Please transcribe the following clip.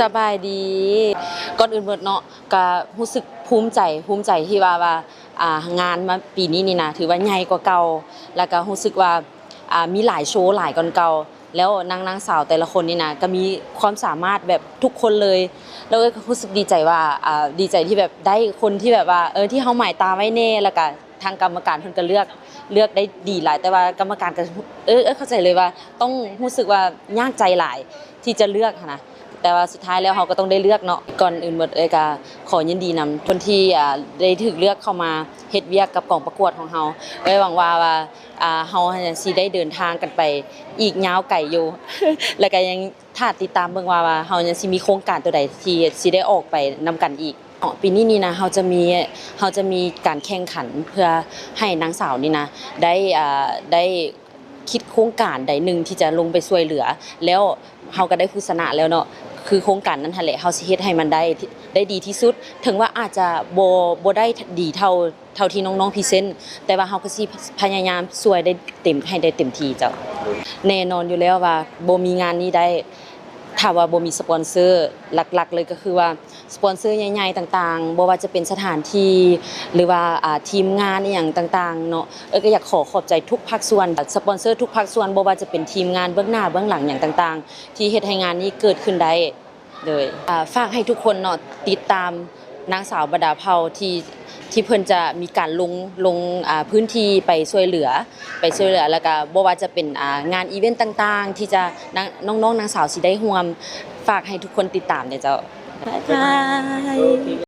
สบายดีก่อนอื่นเบิดเนาะก็รู้สึกภูมิใจที่งานมาปีนี้นี่นะถือว่าใหญ่กว่าเก่าแล้วก็รู้สึกว่ามีหลายโชว์หลายกว่าเก่าแล้วนางสาวแต่ละคนนี่นะก็มีความสามารถแบบทุกคนเลยแล้วก็รู้สึกดีใจว่าดีใจที่แบบได้คนที่แบบว่าที่เฮาหมายตาไว้แน่แล้วก็ทางกรรมการเพิ่นก็เลือกได้ดีหลายแต่ว่ากรรมการก็เข้าใจเลยว่าต้องรู้สึกว่ายากใจหลายที่จะเลือกนะแต่ว่าสุดท้ายแล้วเขาก็ต้องได้เลือกเนาะก่อนอื่นหมดก็ขอยินดีนำคนที่ได้ถูกเลือกเข้ามาเฮ็ดเวียกกับกองประกวดของเฮาหวังว่าเฮาสิได้เดินทางกันไปอีกยาวไกลอยู่ แล้วก็ยังถ้าติดตามเบิ่งว่าเฮายังสิมีโครงการตัวใดที่สิได้ออกไปนำกันอีกปีนี้นี่นะเฮาจะมีการแข่งขันเพื่อให้นางสาวนี่นะได้คิดโครงการใดหนึ่งที่จะลงไปช่วยเหลือแล้วเฮาก็ได้ผู้ชนะแล้วเนาะคือโครงการนั้นแหละเฮาสิเฮ็ดให้มันได้ดีที่สุดถึงว่าอาจจะบ่ได้ดีเท่าที่น้องๆพรีเซนต์แต่ว่าเฮาก็สิพยายามช่วยได้ให้ได้เต็มที่เจ้าแน่นอนอยู่แล้วว่าบ่มีงานนี้ได้ถ้าว่าบ่มีสปอนเซอร์หลักๆเลยก็คือว่าสปอนเซอร์ใหญ่ๆต่างๆบ่ว่าจะเป็นสถานที่หรือว่าทีมงานอีหยังต่างๆเนาะก็อยากขอบใจทุกภาคส่วนสปอนเซอร์ทุกภาคส่วนบ่ว่าจะเป็นทีมงานเบื้องหน้าเบื้องหลังหยังต่างๆที่เฮ็ดให้งานนี้เกิดขึ้นได้เลยฝากให้ทุกคนเนาะติดตามนางสาวบดาเภาที่เพิ่นจะมีการลงพื้นที่ไปช่วยเหลือแล้วก็บ่ว่าจะเป็นงานอีเวนต์ต่างๆที่จะน้องๆนางสาวสิได้ร่วมฝากให้ทุกคนติดตามเด้อเจ้าบ๊ายบาย